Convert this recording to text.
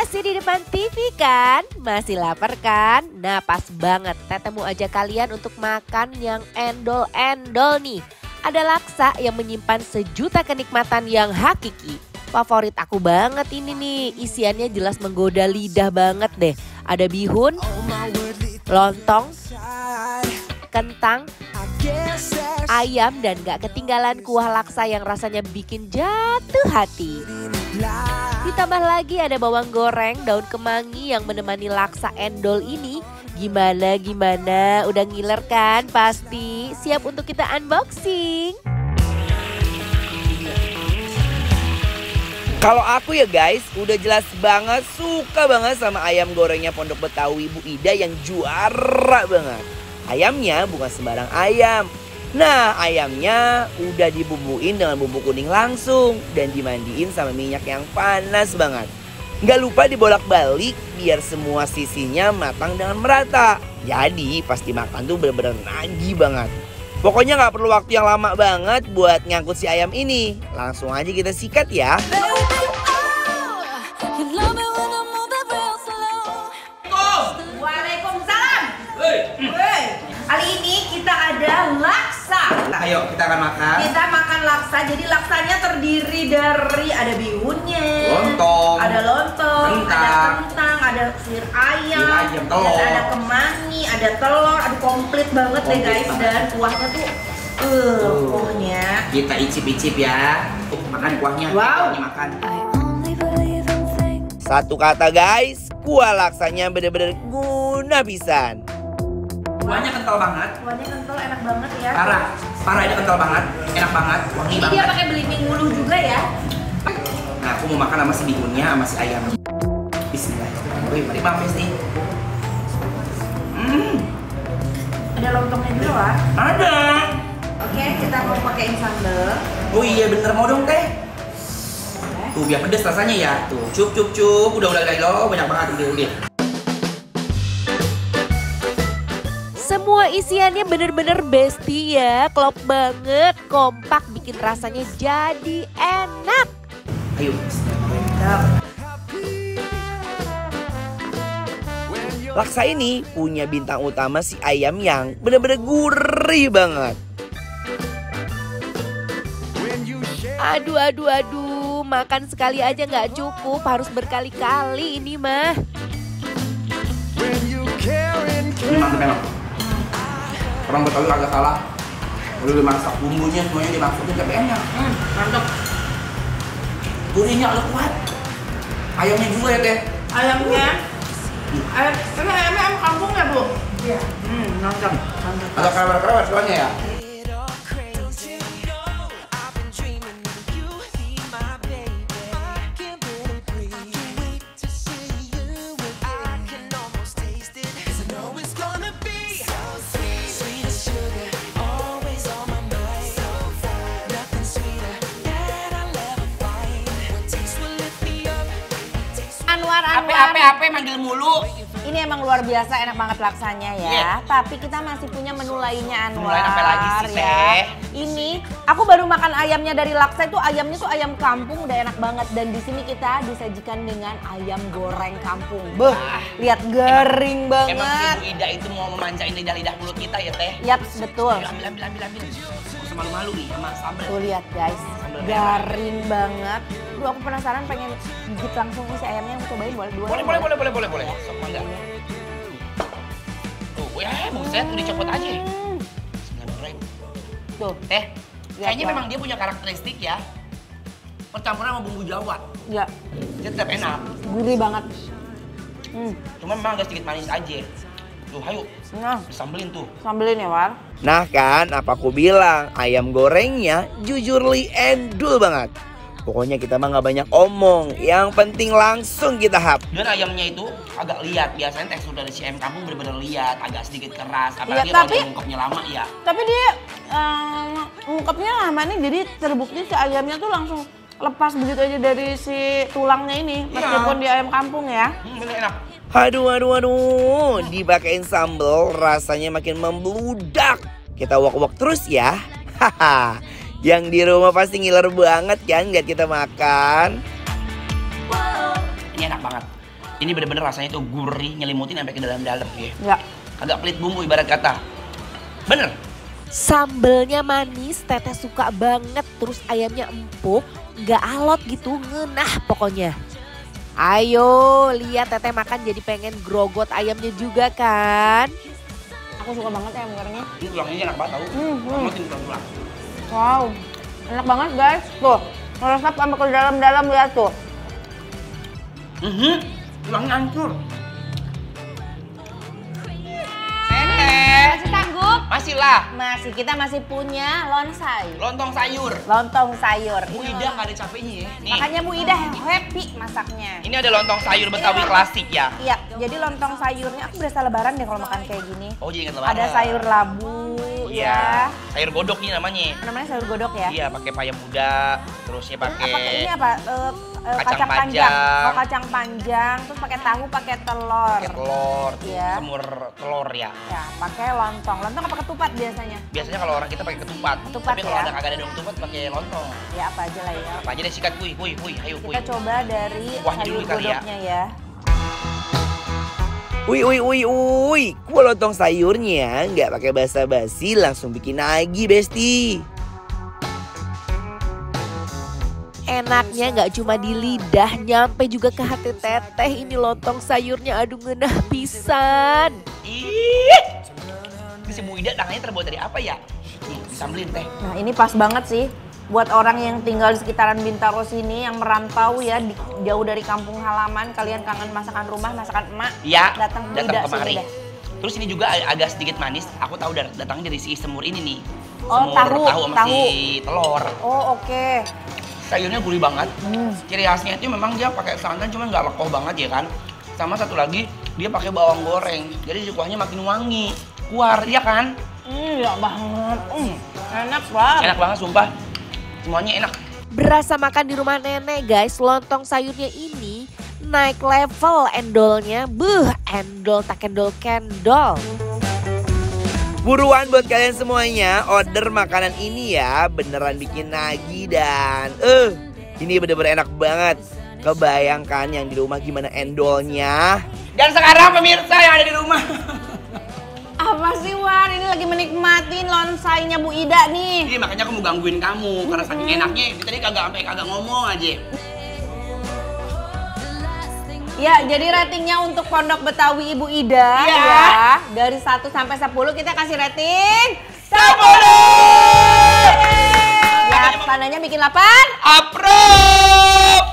Masih di depan TV kan? Masih lapar kan? Nah pas banget, Tete mau ajak kalian untuk makan yang endol-endol nih. Ada laksa yang menyimpan sejuta kenikmatan yang hakiki. Favorit aku banget ini nih, isiannya jelas menggoda lidah banget deh. Ada bihun, lontong, kentang, ayam dan gak ketinggalan kuah laksa yang rasanya bikin jatuh hati. Ditambah lagi ada bawang goreng, daun kemangi yang menemani laksa endol ini. Gimana? Udah ngiler kan? Pasti siap untuk kita unboxing. Kalau aku ya guys, udah jelas banget suka banget sama ayam gorengnya Pondok Betawi Bu Ida yang juara banget. Ayamnya bukan sembarang ayam. Nah, ayamnya udah dibumbuin dengan bumbu kuning langsung dan dimandiin sama minyak yang panas banget. Nggak lupa dibolak-balik biar semua sisinya matang dengan merata. Jadi pas dimakan tuh bener-bener nagih banget. Pokoknya nggak perlu waktu yang lama banget buat ngangkut si ayam ini. Langsung aja kita sikat ya. Waalaikumsalam. Kali ini kita ada laksa. Ayo kita akan makan. Kita makan laksa. Jadi laksanya terdiri dari ada bihunnya, Lontong, ada lontong, kentang, ada kentang, ada sir ayam, telur, dan ada kemangi, ada telur, ada komplit banget deh guys. Dan kuahnya tuh kuahnya. Kita icip-icip ya. Makan kuahnya. Wow. Kuahnya makan. Satu kata guys, kuah laksanya bener-bener guna pisan. Kuahnya kental banget. Kuahnya kental, enak banget ya. Parah ini kental banget, enak banget, wangi Ini banget. dia pakai belimbing ulu juga ya. Nah aku mau makan sama si bihunnya sama si ayam. Bismillahirrahmanirrahim. Wih, mari mampir nih. Ada lontongnya juga Wak. Ada. Oke, kita mau pakein sambal. Oh iya bener mau dong teh. Tuh biar pedes rasanya ya. Tuh cup. Udah lo banyak banget udah. Semua isiannya bener-bener bestie ya, klop banget, kompak bikin rasanya jadi enak. Ayo. Laksa ini punya bintang utama si ayam yang bener-bener gurih banget. Aduh, makan sekali aja nggak cukup, harus berkali-kali ini mah. Mantap memang. Orang Betawi agak salah. Udah dimasak bumbunya semuanya dimasukin tapi enak. Mantap. Gurihnya kuat. Ayamnya juga ya teh. Ayamnya ayam kampung ya Bu? Iya. Mantap. Agak kerawat soalnya ya. Apa manggil mulu. Ini emang luar biasa enak banget laksanya ya. Yeah. Tapi kita masih punya menu lainnya Anwar. Menu lain apa lagi sih, ya. Teh? Ini aku baru makan ayamnya dari laksa itu ayamnya tuh ayam kampung udah enak banget dan di sini kita disajikan dengan ayam goreng kampung. Beuh, lihat garing banget. Emang Ibu Ida itu mau memanjain lidah mulut kita ya teh? Yaps, betul. Ayo, ambil. Gak usah malu-malu nih sama sambal. Tuh lihat guys, Sambal garing banget. Duh aku penasaran pengen gigit langsung si ayamnya, mau cobain boleh dua? Boleh. Sok mangga. Tuh, buset, udah dicopot aja. Tuh, Teh, kayaknya Wak. memang dia punya karakteristik ya. Percampuran sama bumbu Jawa. ya Dia tetap enak. gurih banget. Cuma memang agak sedikit manis aja. Tuh, ayo. Nah, Disambelin tuh. sambelin ya War. Nah kan, apa aku bilang, ayam gorengnya jujurly endul banget. Pokoknya kita mah nggak banyak omong, yang penting langsung kita hap. Dan ayamnya itu agak liat, biasanya tekstur dari si ayam kampung bener-bener liat, agak sedikit keras. Apalagi kalau dia ngungkapnya lama ya. Tapi dia ngungkapnya lama nih, jadi terbukti si ayamnya tuh langsung lepas begitu aja dari si tulangnya ini, meskipun di ayam kampung ya. Bener enak. Aduh, dipakein sambal rasanya makin membludak. Kita wok-wok terus ya. Haha. Yang di rumah pasti ngiler banget kan lihat kita makan. Ini enak banget. Ini bener-bener rasanya tuh gurih, nyelimutin sampai ke dalam-dalam ya. Ya. Agak pelit bumbu ibarat kata. Bener. Sambelnya manis, Teteh suka banget. Terus ayamnya empuk, nggak alot gitu, ngenah pokoknya. Ayo, lihat Teteh makan jadi pengen grogot ayamnya juga kan? Aku suka banget ayam gorengnya. Ini tulangnya enak banget tau. Makin tulang-tulang. Wow, enak banget guys. Tuh, meresap sampai ke dalam-dalam, lihat tuh. Tulangnya hancur. Masih sanggup? Masih lah. Kita masih punya lonsai. Lontong sayur. Lontong sayur. Bu Ida nggak ada capeknya ya. Nih. Makanya Bu Ida happy masaknya. Ini ada lontong sayur Betawi klasik ya. Iya, jadi lontong sayurnya aku berasa lebaran deh kalau makan kayak gini. Oh jadi ingat lebaran. Ada sayur labu, Iya. ya. Sayur godok nih namanya. Namanya sayur godok ya? Iya, pakai payam muda, terusnya pakai Apa ini apa? kacang panjang. panjang. Oh, kacang panjang, terus pakai tahu, pakai telur. pakai telur, Iya. semur telur ya. Ya, pakai lontong. Lontong apa ketupat biasanya? Biasanya kalau orang kita pakai ketupat. Ketupat Tapi kalau ya. ada kagak ada daun ketupat pakai lontong. Ya apa aja lah ya. Apa aja deh sikat kuy, ayo kuy. Kita coba dari Kuahnya sayur dulu kali ya. godoknya ya. Wih, gua lontong sayurnya nggak pakai basa-basi, langsung bikin lagi, Besti. Enaknya nggak cuma di lidah, nyampe juga ke hati Teteh. Ini lontong sayurnya aduh ngenah pisan. Ih, ini si Bu Ida tangannya terbuat dari apa ya? Nih, disambelin teh. Nah ini pas banget sih buat orang yang tinggal di sekitaran Bintaro sini yang merantau ya jauh dari kampung halaman, kalian kangen masakan rumah, masakan emak, Ya, datang datang kemari. sini deh. Terus ini juga agak sedikit manis. Aku tahu datangnya dari si semur ini nih. Oh, Semur tahu, sama si telur. Oh oke. Sayurnya gurih banget. Ciri khasnya itu memang dia pakai santan, cuma nggak lekoh banget ya kan. Sama satu lagi dia pakai bawang goreng. Jadi si kuahnya makin wangi. Kuar, iya kan? Iya banget. Enak banget. Enak banget sumpah. Semuanya enak. Berasa makan di rumah nenek guys. Lontong sayurnya ini naik level endolnya. Endol tak kendol. Buruan buat kalian semuanya, order makanan ini ya, beneran bikin nagih dan ini bener-bener enak banget. Kebayangkan yang di rumah gimana endolnya. Dan sekarang pemirsa yang ada di rumah. Apa sih War? Ini lagi menikmatin lonsainya Bu Ida nih. Jadi makanya aku mau gangguin kamu karena saking enaknya tadi kagak ngomong aja. Ya, jadi ratingnya untuk Pondok Betawi Ibu Ida Iya. ya. Dari 1 sampai 10 kita kasih rating 10. Ya, tandanya bikin 8. Approve.